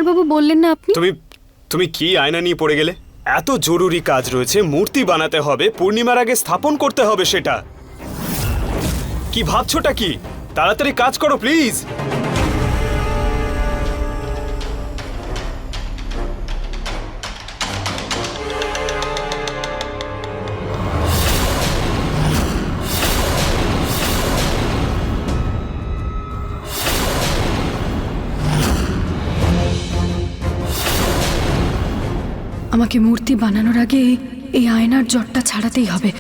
বাবু বললেন না আপনি? তুমি তুমি কি আয়না নিয়ে পড়ে গেলে? এত জরুরি কাজ রয়েছে, মূর্তি বানাতে হবে, পূর্ণিমার আগে স্থাপন করতে হবে সেটা। কি ভাবছোটা কি? তাড়াতাড়ি কাজ করো প্লিজ। আমাকে মূর্তি বানানোর আগে এই আয়নার জটটা ছাড়াতেই হবে,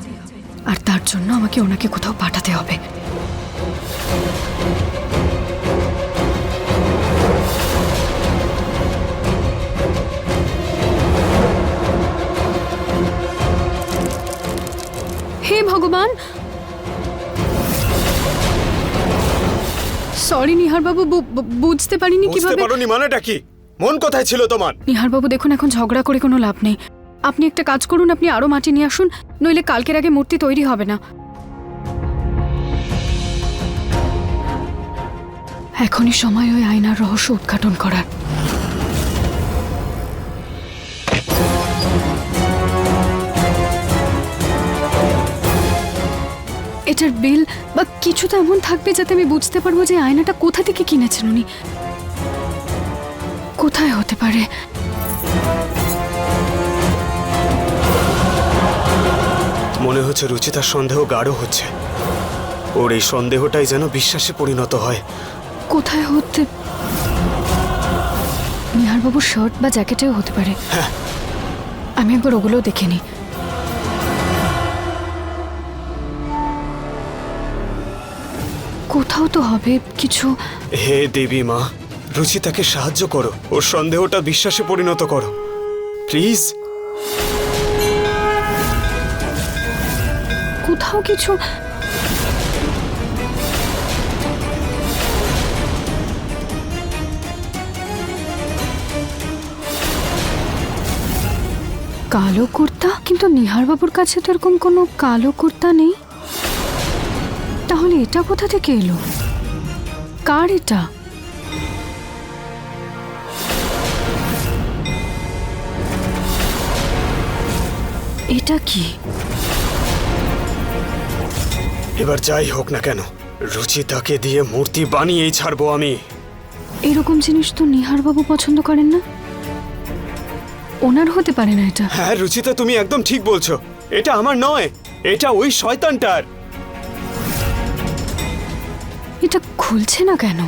আর তার জন্য আমাকে ওনাকে কোথাও পাঠাতে হবে। হে ভগবান, সরি নিহার বাবু, বুঝতে পারিনি বুঝতে কিভাবে। পারোনি মানেটা কি? মন কোথায় ছিল তোমার? নিহার বাবু দেখুন, এখন ঝগড়া করে কোনো লাভ নেই। আপনি একটা কাজ করুন, আপনি আরো মাটি নিয়ে আসুন, নইলে কালকের আগে মূর্তি তৈরি হবে না। এখনই সময় ওই আয়নার রহস্য উদ্ঘাটন করার। এটার বিল বা কিছু তো এমন থাকবে যাতে আমি বুঝতে পারবো যে আয়নাটা কোথা থেকে কিনেছেন উনি। কোথায় হতে পারে? মনে হচ্ছে রুচিতার সন্দেহ গাঢ় হচ্ছে। ওর এই সন্দেহটাই যেন বিশ্বাসে পরিণত হয়। কোথায় হতে? নিহারবাবুর শার্ট বা জ্যাকেটেও হতে পারে। হ্যাঁ, আমি একবার ওগুলোও দেখে নিই। কোথাও তো হবে কিছু। হে দেবী মা, রুচিতাকে সাহায্য করো, ওর সন্দেহটা বিশ্বাসে পরিণত করো প্লিজ। কোথাও কিছু। কালো কুর্তা? কিন্তু নিহারবাবুর কাছে তো এরকম কোনো কালো কুর্তা নেই। তাহলে এটা কোথা থেকে এলো? কার এটা? এটা কি? এবার যাই হোক না কেন, রুচিতাকে দিয়ে মূর্তি বানিয়েই ছাড়বো আমি। এরকম জিনিস তো নিহারবাবু পছন্দ করেন না। ওনার হতে পারে না এটা। হ্যাঁ রুচিতা, তুমি একদম ঠিক বলছো। এটা আমার নয়, এটা ওই শয়তানটার। এটা খুলছে না কেন?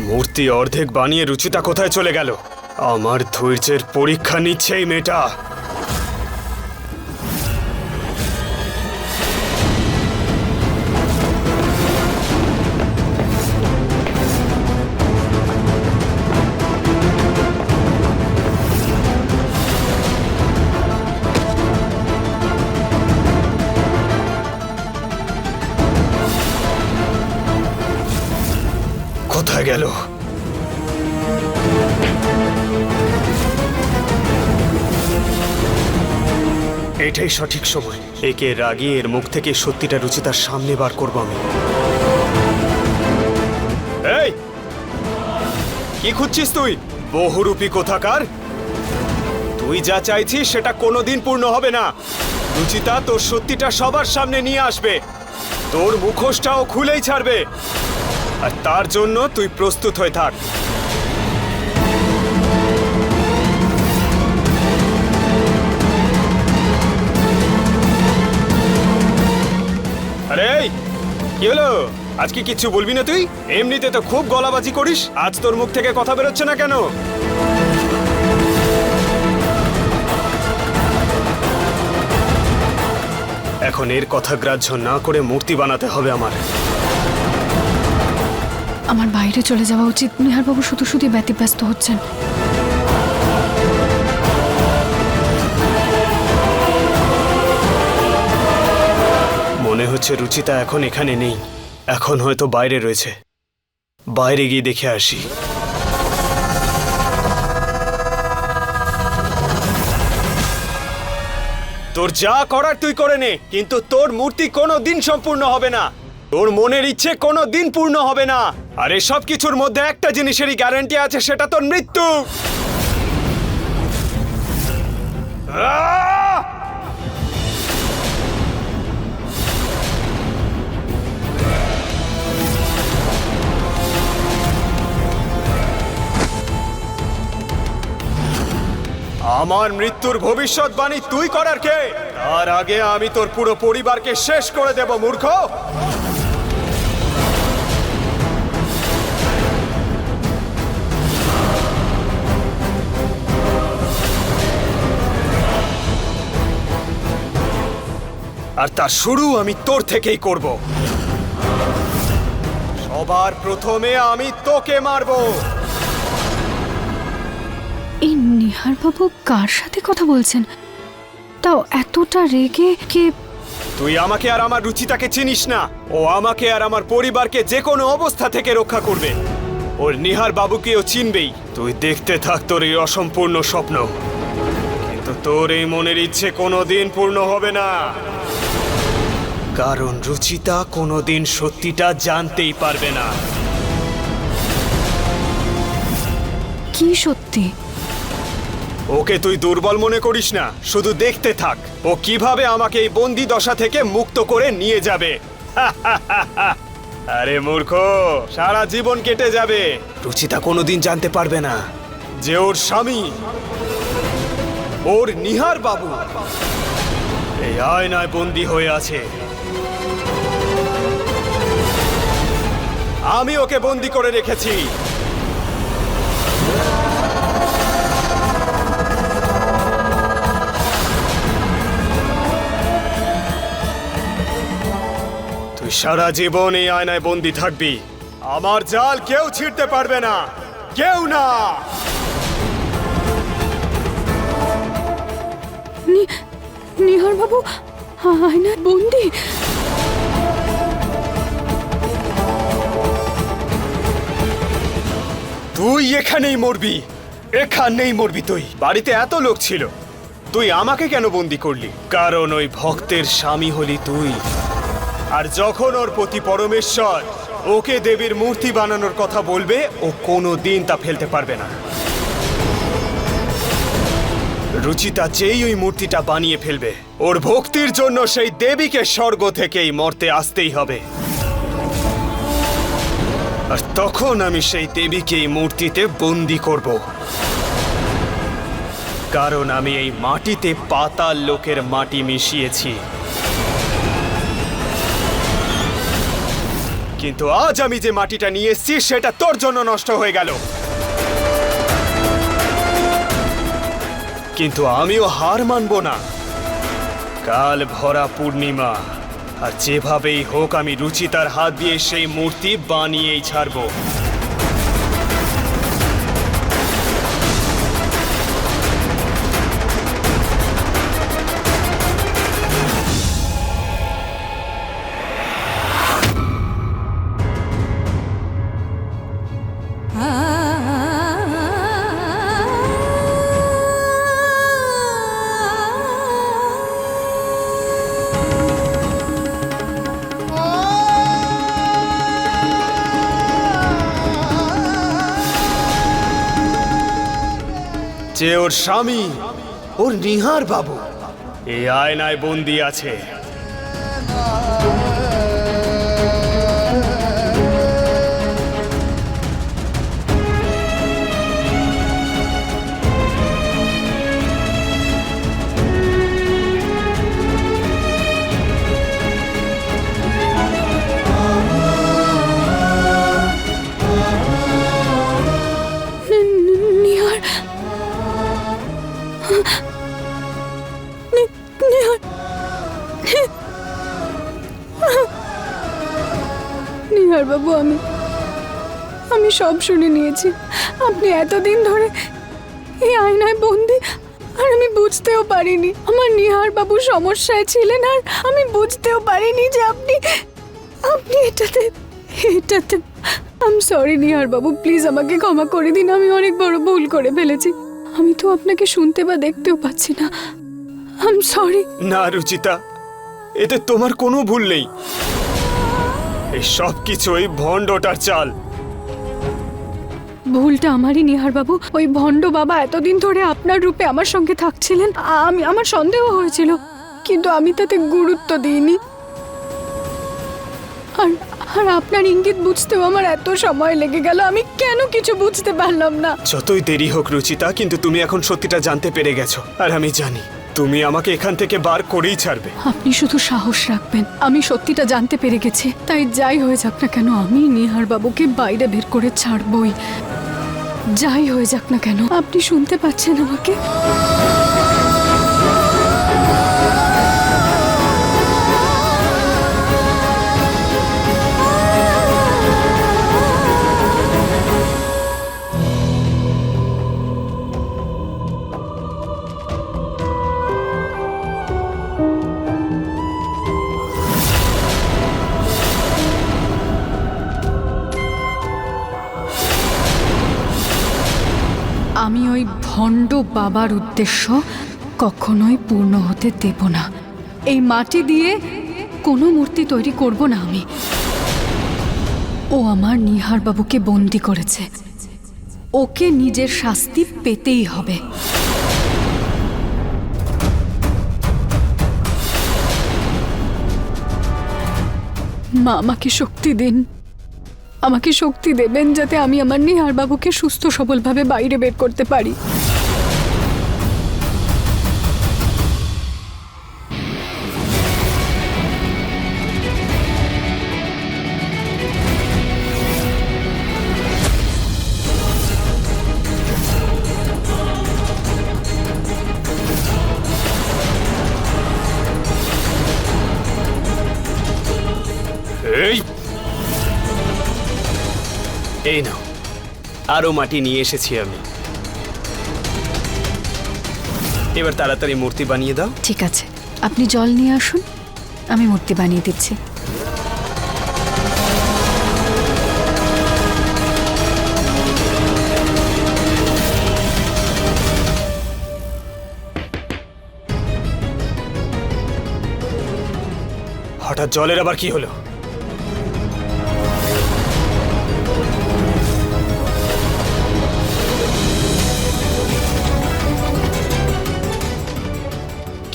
মূর্তি অর্ধেক বানিয়ে রুচিতা কোথায় চলে গেল? আমার ধৈর্যের পরীক্ষা নিচ্ছে এই মেয়েটা। কোথায় গেল? এটাই সঠিক সময়। একে রাগিয়ে এর মুখ থেকে সত্যিটা রুচিতার সামনে বার করবো আমি। এই, কি খুঁজছিস তুই? বহুরূপী কোথাকার! তুই যা চাইছিস সেটা কোনোদিন পূর্ণ হবে না। রুচিতা তোর সত্যিটা সবার সামনে নিয়ে আসবে, তোর মুখোশটাও খুলেই ছাড়বে, আর তার জন্য তুই প্রস্তুত হয়ে থাক। আরে কি হলো? আজকে কিচ্ছু বলবি না তুই? এমনিতে তো খুব গলাবাজি করিস, আজ তোর মুখ থেকে কথা বেরোচ্ছে না কেন? এখন এর কথা গ্রাহ্য না করে মূর্তি বানাতে হবে আমার। আমার বাইরে চলে যাওয়া উচিত। নিহারবাবু শুধু শুধু ব্যতিব্যস্ত হচ্ছেন। মনে হচ্ছে রুচিতা এখন এখানে নেই, এখন হয়তো বাইরে রয়েছে। বাইরে গিয়ে দেখে আসি। তোর যা করার তুই করে নে, কিন্তু তোর মূর্তি কোনো দিন সম্পূর্ণ হবে না। তোর মনের ইচ্ছে কোনো দিন পূর্ণ হবে না। আর এই সব কিছুর মধ্যে একটা জিনিসেরই গ্যারান্টি আছে, সেটা তোর মৃত্যু। আহ! আমার মৃত্যুর ভবিষ্যৎবাণী তুই করার কে? তার আগে আমি তোর পুরো পরিবারকে শেষ করে দেব, মূর্খ। আর তার শুরু আমি তোর থেকেই করব। সবার প্রথমে আমি তোকে মারবো। এই নিহার বাবু কার সাথে কথা বলছেন? তাও এতটা রেগে কে? তুই আমাকে আর আমার রুচিতাকে চিনিস না। ও আমাকে আর আমার পরিবারকে যে কোনো অবস্থা থেকে রক্ষা করবে। ওর নিহার বাবুকেও চিনবেই। তুই দেখতে থাক তোর এই অসম্পূর্ণ স্বপ্ন, কিন্তু তোর এই মনের ইচ্ছে কোনোদিন পূর্ণ হবে না। কারণ রুচিতা কোনোদিন সত্যিটা জানতেই পারবে না। কি সত্যি? ওকে তুই দুর্বল মনে করিস না, শুধু দেখতে থাক ও কিভাবে আমাকে এই বন্দি দশা থেকে মুক্ত করে নিয়ে যাবে। আরে মূর্খ, সারা জীবন কেটে যাবে, রুচিতা কোনোদিন জানতে পারবে না যে ওর স্বামী, ওর নিহার বাবু এই আয়নায় বন্দি হয়ে আছে। আমি ওকে বন্দি করে রেখেছি। তুই সারা জীবন এই আয়নায় বন্দি থাকবি। আমার জাল কেউ ছিঁড়তে পারবে না, কেউ না। নিহার বাবু আয়নায় বন্দি? তুই এখানেই মরবি, এখানেই মরবি তুই। বাড়িতে এত লোক ছিল, তুই আমাকে কেন বন্দি করলি? কারণ ওই ভক্তের স্বামী হলি তুই। আর যখন ওর প্রতি পরমেশ্বর ওকে দেবীর মূর্তি বানানোর কথা বলবে, ও কোনো দিন তা ফেলতে পারবে না। রুচিতা যেই ওই মূর্তিটা বানিয়ে ফেলবে, ওর ভক্তির জন্য সেই দেবীকে স্বর্গ থেকেই মর্তে আসতেই হবে। আর তখন আমি সেই দেবীকে এই মূর্তিতে বন্দি করব। কারণ আমি এই মাটিতে পাতাল লোকের মাটি মিশিয়েছি। কিন্তু আজ আমি যে মাটিটা নিয়ে এসেছি সেটা তোর জন্য নষ্ট হয়ে গেল। কিন্তু আমিও হার মানব না। কাল ভরা পূর্ণিমা, আর যেভাবেই হোক আমি রুচিতার হাত দিয়ে সেই মূর্তি বানিয়েই ছাড়বো। যে ওর স্বামী, ওর নিহার বাবু এই আয়নায় বন্দি আছে। নিহার বাবু, আমি সব শুনে নিয়েছি। আপনি এতদিন ধরে এই আয়নায় বন্দি, আর আমি বুঝতেও পারিনি আমার নিহার বাবু সমস্যায় ছিলেন। আর আমি বুঝতেও পারিনি যে আপনি এটাতে I am sorry Nihar Babu, please আমাকে ক্ষমা করে দিন। আমি অনেক বড় ভুল করে ফেলেছি। আমি তো আপনাকে শুনতে বা দেখতেও পাচ্ছি না। I am sorry. না রুচিতা, এতে তোমার কোনো ভুল নেই। এই সব কিছুই ভণ্ডটার চাল। ভুলটা আমারই নিহার বাবু। ওই ভণ্ড বাবা এতদিন ধরে আপনার রূপে আমার সঙ্গে থাকছিলেন, আমার সন্দেহ হয়েছিল, কিন্তু আমি তাতে গুরুত্ব দিইনি। আর আর আপনার ইঙ্গিত বুঝতেও আমার এত সময় লেগে গেল। আমি কেন কিছু বুঝতে পারলাম না? যতই দেরি হোক রুচিতা, কিন্তু তুমি এখন সত্যিটা জানতে পেরে গেছো, আর আমি জানি তুমি আমাকে এখান থেকে বার করেই ছাড়বে। আপনি শুধু সাহস রাখবেন। আমি সত্যিটা জানতে পেরে গেছি, তাই যাই হয়ে যাক না কেন আমি নিহার বাবুকে বাইরে বের করে ছাড়বই। যাই হয়ে যাক না কেন। আপনি শুনতে পাচ্ছেন আমাকে? আমি ওই ভণ্ড বাবার উদ্দেশ্য কখনোই পূর্ণ হতে দেব না। এই মাটি দিয়ে কোনো মূর্তি তৈরি করব না আমি। ও আমার নিহার বাবুকে বন্দি করেছে, ওকে নিজের শাস্তি পেতেই হবে। মা, আমাকে শক্তি দিন। আমাকে শক্তি দেবেন যাতে আমি আমার নিহার বাবুকে সুস্থ সবলভাবে বাইরে বের করতে পারি। এই নাও, আরো মাটি নিয়ে এসেছি আমি। এবার তাড়াতাড়ি মূর্তি বানিয়ে দাও। ঠিক আছে, আপনি জল নিয়ে আসুন, আমি মূর্তি বানিয়ে দিচ্ছি। হঠাৎ জলের আবার কি হলো?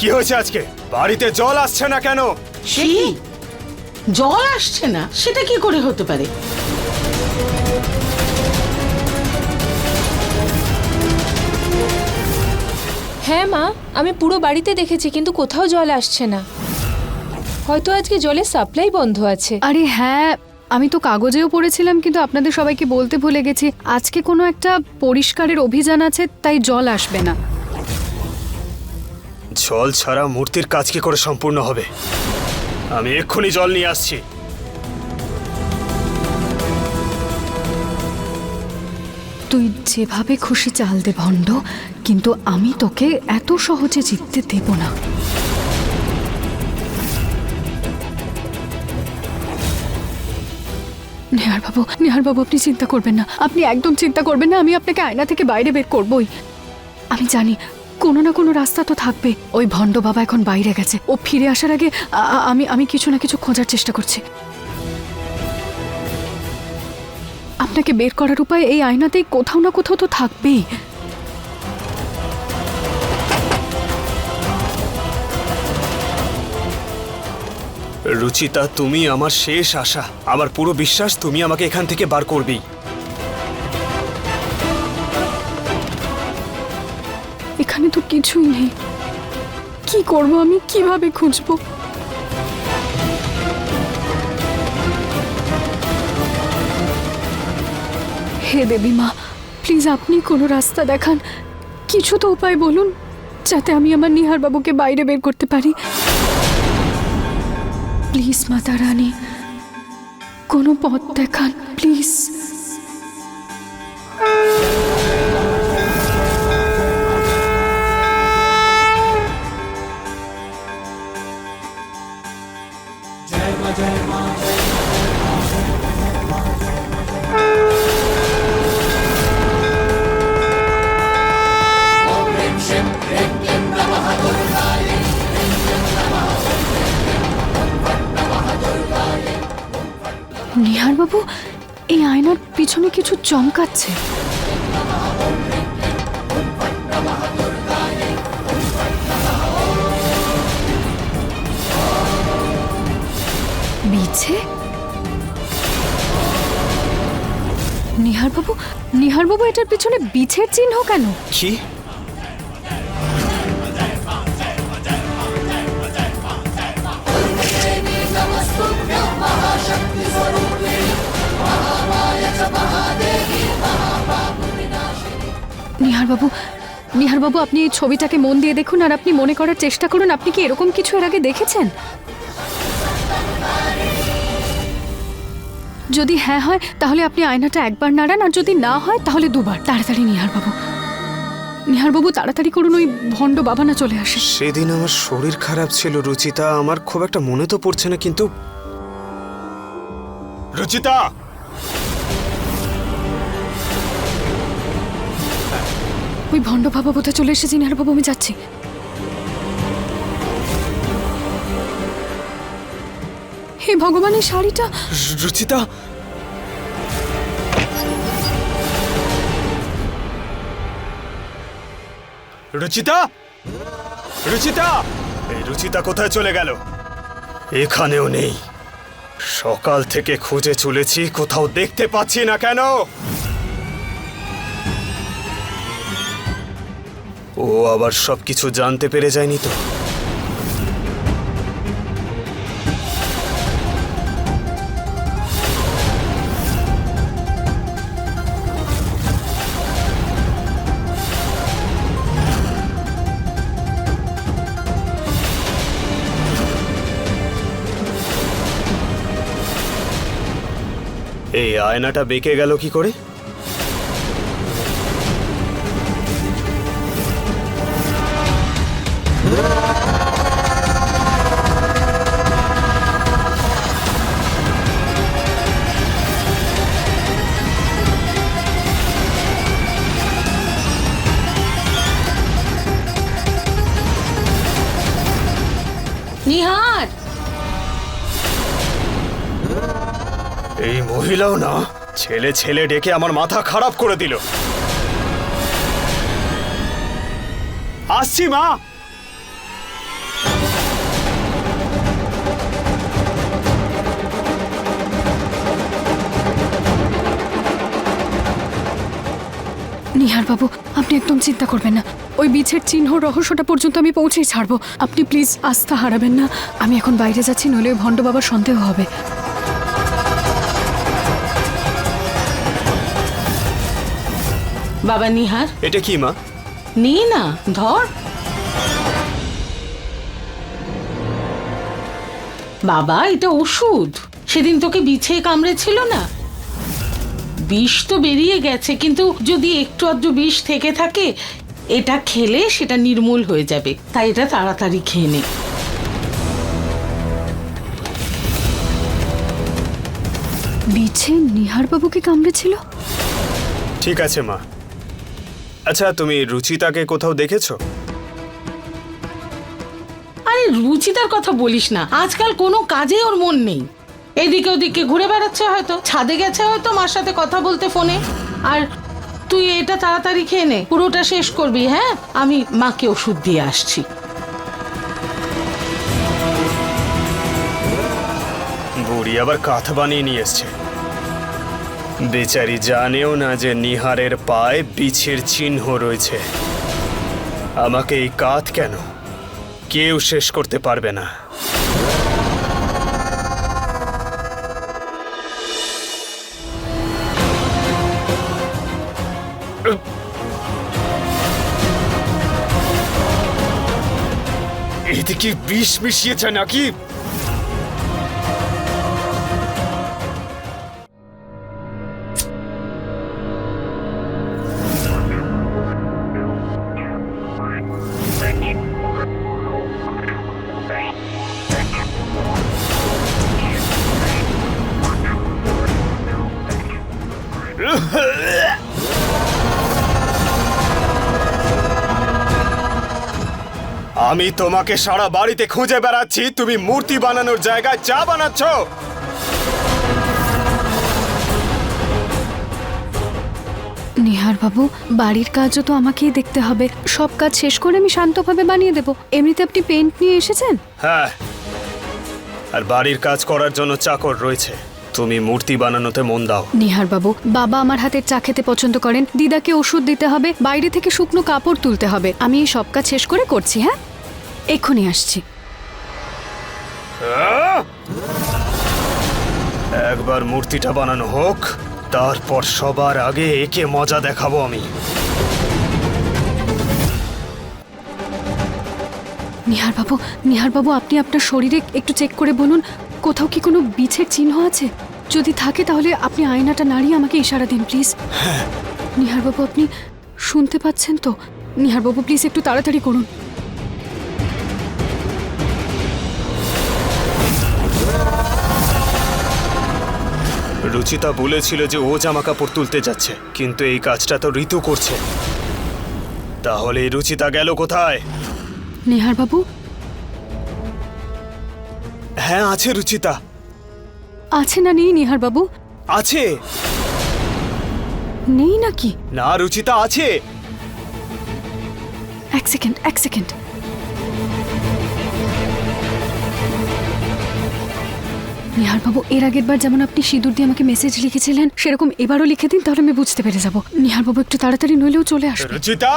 কি হয়েছে আজকে? বাড়িতে জল আসছে না কেন? সে কি? জল আসছে না সেটা কি করে হতে পারে? হ্যাঁ মা, আমি পুরো বাড়িতে দেখেছি কিন্তু কোথাও জল আসছে না। হয়তো আজকে জলের সাপ্লাই বন্ধ আছে। আরে হ্যাঁ, আমি তো কাগজেও পড়েছিলাম, কিন্তু আপনাদের সবাইকে বলতে ভুলে গেছি। আজকে কোনো একটা পরিষ্কারের অভিযান আছে, তাই জল আসবে না। জল ছাড়া মূর্তির কাজ কি করে সম্পূর্ণ হবে? আমি এক্ষুনি জল নিয়ে আসছি। তুই যেভাবে খুশি চাল দে ভণ্ড, কিন্তু আমি তোকে এত সহজে জিততে দেব না। নিহার বাবু আপনি চিন্তা করবেন না, আপনি একদম চিন্তা করবেন না। আমি আপনাকে আয়না থেকে বাইরে বের করবই। আমি জানি কোনো না কোনো রাস্তা তো থাকবে। ওই ভণ্ড বাবা এখন বাইরে গেছে, ও ফিরে আসার আগে আমি কিছু না কিছু খোঁজার চেষ্টা করছি। আপনাকে বের করার উপায় এই আয়নাতেই কোথাও না কোথাও তো থাকবেই। রুচিতা, তুমি আমার শেষ আশা। আমার পুরো বিশ্বাস তুমি আমাকে এখান থেকে বার করবেই। এখানে তো কিছুই নেই, কি করব আমি? কিভাবে খুঁজবো? হে দেবী মা, প্লিজ আপনি কোনো রাস্তা দেখান, কিছু তো উপায় বলুন যাতে আমি আমার নিহার বাবুকে বাইরে বের করতে পারি। প্লিজ মাতা রানী, কোনো পথ দেখান please. Om Rim Shim Rim Klim Namaha Durgaye Nihar বাবু, এই আয়নার পিছনে কিছু চমকাচ্ছে। বিছে? নিহার বাবু, এটার পিছনে বিছের চিহ্ন কেন? কি? নিহার বাবু, আপনি এই ছবিটাকে মন দিয়ে দেখুন আর আপনি মনে করার চেষ্টা করুন আপনি কি এরকম কিছু এর আগে দেখেছেন। যদি হ্যাঁ হয় তাহলে আপনি আয়নাটা একবার নাড়ান, আর যদি না হয় তাহলে দুবার। তাড়াতাড়ি নিহার বাবু তাড়াতাড়ি করুন, ওই ভণ্ড বাবা না চলে আসে। সেদিন আমার শরীর খারাপ ছিল রুচিতা, আমার খুব একটা মনে তো পড়ছে না, কিন্তু রুচিতা, ওই ভণ্ড বাবা বোধহয় চলে এসেছে। নিহার বাবু, আমি যাচ্ছি। হে ভগবান, এই শাড়িটা। রুচিতা, রুচিতা, রুচিতা, এই রুচিতা কোথায় চলে গেল? এখানেও নেই। সকাল থেকে খুঁজে চলেছি, কোথাও দেখতে পাচ্ছি না কেন? ও আবার সবকিছু জানতে পেরে যায়নি তো? এই আয়নাটা বেঁকে গেল কি করে? নিহার, এই মহিলাও না, ছেলে ছেলে ডেকে আমার মাথা খারাপ করে দিল। আসছি মা। নিহার বাবু, আপনি একদম চিন্তা করবেন না। ওই বিছের চিহ্ন রহস্যটা পর্যন্ত আমি পৌঁছেই ছাড়বো। আপনি প্লিজ আস্থা হারাবেন না। আমি এখন বাইরে যাচ্ছি, নইলে ওই ভণ্ড বাবার সন্দেহ হবে। বাবা নিহার, এটা কি মা? নিয়ে না, ধর। বাবা, এটা ওষুধ। সেদিন তোকে বিছে কামড়েছিল না, বিষ তো বেরিয়ে গেছে, কিন্তু যদি একটু আধটু বিষ থেকে থাকে, এটা খেলে সেটা নির্মূল হয়ে যাবে। তাই এটা তাড়াতাড়ি খেয়ে নে। বিছে নিহার বাবুকে কামড়েছিল? ঠিক আছে মা। আচ্ছা, তুমি রুচিতাকে কোথাও দেখেছো? আরে রুচিতার কথা বলিস না, আজকাল কোনো কাজে ওর মন নেই। এদিকে ওদিকে ঘুরে বেড়াচ্ছে, হয়তো ছাদে গেছে, হয়তো মার সাথে কথা বলতে ফোনে। আর তুই এটা তাড়াতাড়ি খেয়ে নে, পুরোটা শেষ করবি। হ্যাঁ, আমি মাকে ওষুধ দিয়ে আসছি। বুড়ি আবার কাঁথ বানিয়ে নিয়ে এসছে। বেচারি জানেও না যে নিহারের পায়ে বিছের চিহ্ন রয়েছে। আমাকে এই কাঁথ কেন কেউ শেষ করতে পারবে না। এতে কি বিষ মিশিয়েছে নাকি? আমি তোমাকে সারা বাড়িতে খুঁজে বেড়াচ্ছি, তুমি মূর্তি বানানোর জায়গায় চা বানাচ্ছ। নিহার বাবু, বাড়ির কাজও তো আমাকেই দেখতে হবে। সব কাজ শেষ করে আমি শান্তভাবে বানিয়ে দেব। এমনিতে আপনি পেন্ট নিয়ে এসেছেন। হ্যাঁ, আর বাড়ির কাজ করার জন্য চাকর রয়েছে। তুমি মূর্তি বানানোতে মন দাও। নিহার বাবু, বাবা আমার হাতের চা খেতে পছন্দ করেন, দিদাকে ওষুধ দিতে হবে, বাইরে থেকে শুকনো কাপড় তুলতে হবে। আমি এই সব কাজ শেষ করে করছি। হ্যাঁ, এক্ষুনি আসছি। একবার মূর্তিটা বানানো হোক, তারপর সবার আগে একে মজা দেখাবো আমি। নিহার বাবু, আপনি আপনার শরীরে একটু চেক করে বলুন, কোথাও কি কোনো বিছের চিহ্ন আছে? যদি থাকে তাহলে আপনি আয়নাটা নাড়িয়ে আমাকে ইশারা দিন প্লিজ। নিহার বাবু, আপনি শুনতে পাচ্ছেন তো? নিহার বাবু, প্লিজ একটু তাড়াতাড়ি করুন। রুচিতা বলেছিল যে ও জামা কাপড় তুলতে যাচ্ছে, কিন্তু এই কাজটা তো ঋতু করছে। তাহলে এই রুচিতা গেল কোথায়? নিহার বাবু, হ্যাঁ, আছে রুচিতা। আছে না নেই নিহার বাবু? আছে। নেই নাকি? না, রুচিতা আছে। এক সেকেন্ড। নিহার বাবু, এর আগের বার যেমন আপনি সিঁদুর দিয়ে আমাকে মেসেজ লিখেছিলেন, সেরকম এবারও লিখে দিন, তাহলে আমি বুঝতে পেরে যাব। নিহার বাবু, একটু তাড়াতাড়ি নইলেও চলে আসবে। রুচিতা!